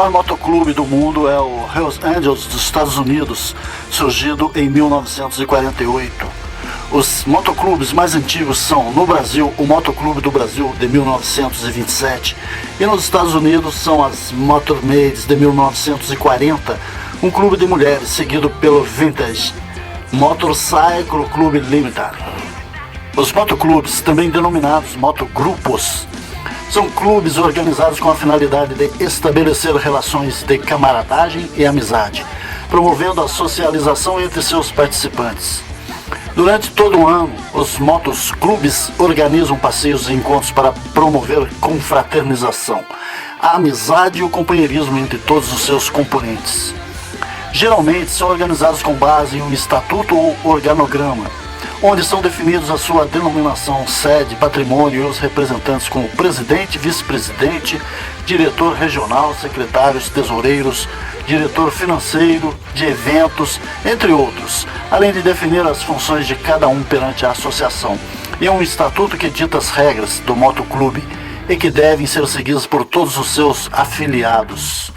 maior motoclube do mundo é o Hells Angels dos Estados Unidos, surgido em 1948. Os motoclubes mais antigos são, no Brasil, o Motoclube do Brasil, de 1927, e nos Estados Unidos são as Motormaids, de 1940, um clube de mulheres, seguido pelo Vintage Motorcycle Club Limited. Os motoclubes, também denominados motogrupos, são clubes organizados com a finalidade de estabelecer relações de camaradagem e amizade, promovendo a socialização entre seus participantes. Durante todo o ano, os motoclubes organizam passeios e encontros para promover confraternização, a amizade e o companheirismo entre todos os seus componentes. Geralmente são organizados com base em um estatuto ou organograma, onde são definidos a sua denominação, sede, patrimônio e os representantes como presidente, vice-presidente, diretor regional, secretários, tesoureiros, diretor financeiro, de eventos, entre outros, além de definir as funções de cada um perante a associação, e um estatuto que dita as regras do motoclube e que devem ser seguidas por todos os seus afiliados.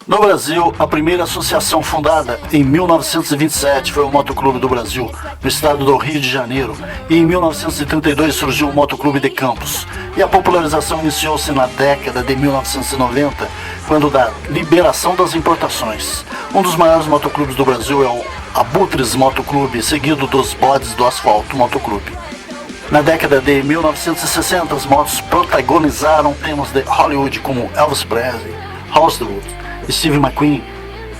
No Brasil, a primeira associação fundada em 1927 foi o Motoclube do Brasil, no estado do Rio de Janeiro, e em 1932 surgiu o Motoclube de Campos, e a popularização iniciou-se na década de 1990, quando da liberação das importações. Um dos maiores motoclubes do Brasil é o Abutres Motoclube, seguido dos Bodes do Asfalto Motoclube. Na década de 1960, as motos protagonizaram temas de Hollywood como Elvis Presley, Hollywood, Steve McQueen,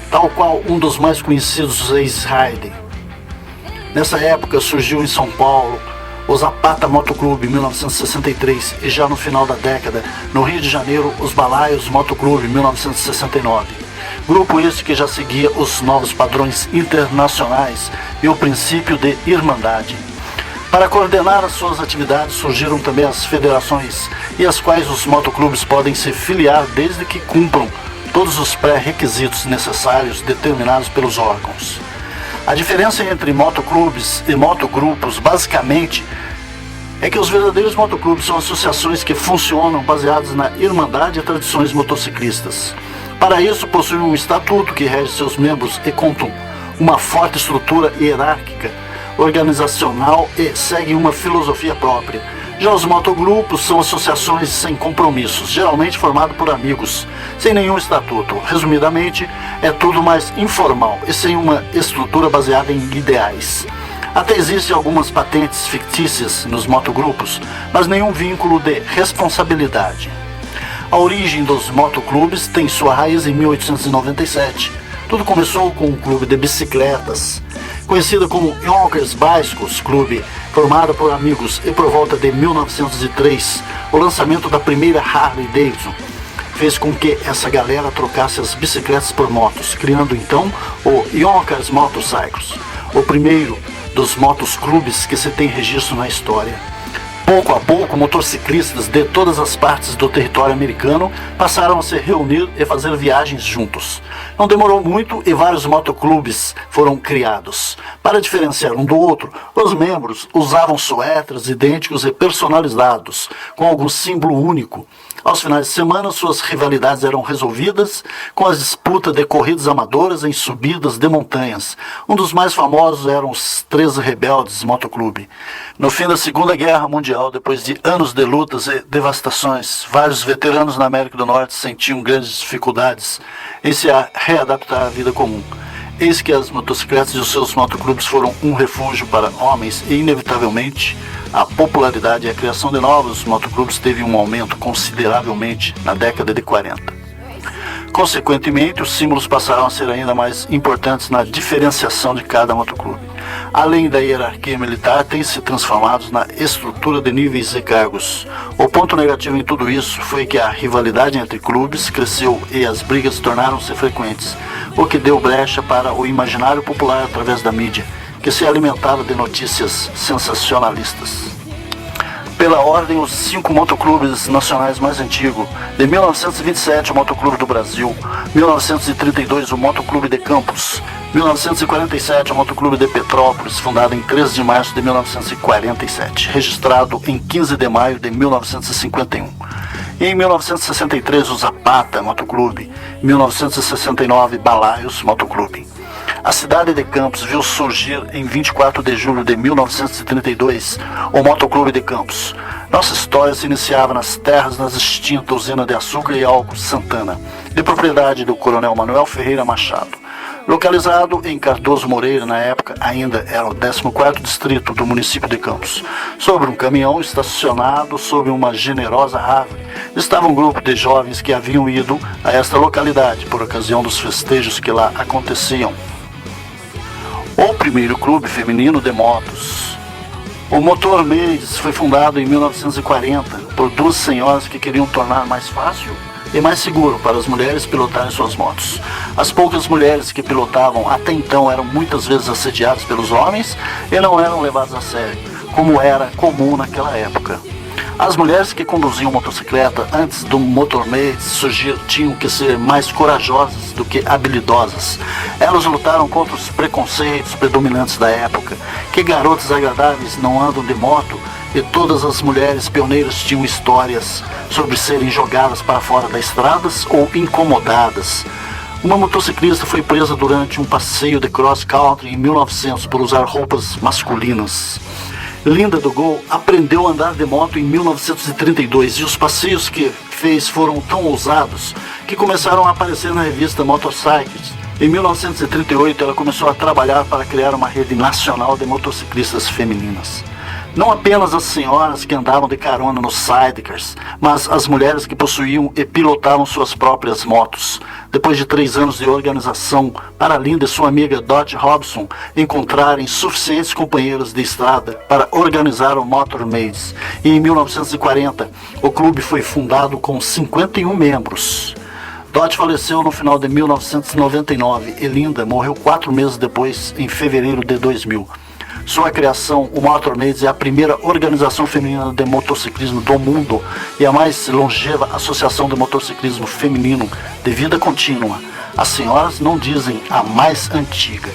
tal qual um dos mais conhecidos Ace Hayden. Nessa época surgiu em São Paulo o Zapata Motoclube em 1963 e já no final da década, no Rio de Janeiro, os Balaios Motoclube em 1969. Grupo esse que já seguia os novos padrões internacionais e o princípio de irmandade. Para coordenar as suas atividades surgiram também as federações, e às quais os motoclubes podem se filiar desde que cumpram todos os pré-requisitos necessários determinados pelos órgãos. A diferença entre motoclubes e motogrupos, basicamente, é que os verdadeiros motoclubes são associações que funcionam baseadas na irmandade e tradições motociclistas. Para isso, possuem um estatuto que rege seus membros e contam uma forte estrutura hierárquica, organizacional e seguem uma filosofia própria. Já os motogrupos são associações sem compromissos, geralmente formados por amigos, sem nenhum estatuto. Resumidamente, é tudo mais informal e sem uma estrutura baseada em ideais. Até existem algumas patentes fictícias nos motogrupos, mas nenhum vínculo de responsabilidade. A origem dos motoclubes tem sua raiz em 1897. Tudo começou com um clube de bicicletas, conhecido como Yonkers Bicycles Club, formado por amigos, e por volta de 1903, o lançamento da primeira Harley Davidson fez com que essa galera trocasse as bicicletas por motos, criando então o Yonkers Motorcycles, o primeiro dos motoclubes que se tem registro na história. Pouco a pouco, motociclistas de todas as partes do território americano passaram a se reunir e fazer viagens juntos. Não demorou muito e vários motoclubes foram criados. Para diferenciar um do outro, os membros usavam suéteres idênticos e personalizados, com algum símbolo único. Aos finais de semana, suas rivalidades eram resolvidas com as disputas de corridas amadoras em subidas de montanhas. Um dos mais famosos eram os 13 Rebeldes Motoclube. No fim da Segunda Guerra Mundial, depois de anos de lutas e devastações, vários veteranos na América do Norte sentiam grandes dificuldades em se readaptar à vida comum. Eis que as motocicletas e os seus motoclubes foram um refúgio para homens e, inevitavelmente, a popularidade e a criação de novos motoclubes teve um aumento consideravelmente na década de 40. Consequentemente, os símbolos passaram a ser ainda mais importantes na diferenciação de cada motoclube. Além da hierarquia militar, têm se transformado na estrutura de níveis e cargos. O ponto negativo em tudo isso foi que a rivalidade entre clubes cresceu e as brigas tornaram-se frequentes, o que deu brecha para o imaginário popular através da mídia, que se alimentava de notícias sensacionalistas. Pela ordem, os 5 motoclubes nacionais mais antigos: de 1927, o Motoclube do Brasil; 1932, o Motoclube de Campos; 1947, o Motoclube de Petrópolis, fundado em 13 de março de 1947, registrado em 15 de maio de 1951. Em 1963, o Zapata Motoclube. Em 1969, Balaios Motoclube. A cidade de Campos viu surgir em 24 de julho de 1932 o Motoclube de Campos. Nossa história se iniciava nas terras da extinta usina de açúcar e álcool Santana, de propriedade do coronel Manuel Ferreira Machado. Localizado em Cardoso Moreira, na época ainda era o 14º distrito do município de Campos. Sobre um caminhão estacionado sob uma generosa árvore, estava um grupo de jovens que haviam ido a esta localidade por ocasião dos festejos que lá aconteciam. O primeiro clube feminino de motos. O Motor Maids foi fundado em 1940 por duas senhoras que queriam tornar mais fácil e mais seguro para as mulheres pilotarem suas motos. As poucas mulheres que pilotavam até então eram muitas vezes assediadas pelos homens e não eram levadas a sério, como era comum naquela época. As mulheres que conduziam motocicleta antes do Motor Maids surgir tinham que ser mais corajosas do que habilidosas. Elas lutaram contra os preconceitos predominantes da época, que garotas agradáveis não andam de moto, e todas as mulheres pioneiras tinham histórias sobre serem jogadas para fora das estradas ou incomodadas. Uma motociclista foi presa durante um passeio de cross-country em 1900 por usar roupas masculinas. Linda do Gol aprendeu a andar de moto em 1932 e os passeios que fez foram tão ousados que começaram a aparecer na revista Motorcycles. Em 1938 ela começou a trabalhar para criar uma rede nacional de motociclistas femininas. Não apenas as senhoras que andavam de carona nos sidecars, mas as mulheres que possuíam e pilotavam suas próprias motos. Depois de 3 anos de organização, para Linda e sua amiga Dodge Robson encontrarem suficientes companheiros de estrada para organizar o Motor Maids. E em 1940, o clube foi fundado com 51 membros. Dodge faleceu no final de 1999 e Linda morreu 4 meses depois, em fevereiro de 2000. Sua criação, o Motor Maids é a primeira organização feminina de motociclismo do mundo e a mais longeva associação de motociclismo feminino de vida contínua. As senhoras não dizem a mais antiga.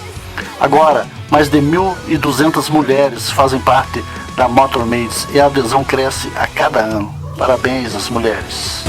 Agora, mais de 1.200 mulheres fazem parte da Motor Maids e a adesão cresce a cada ano. Parabéns às mulheres.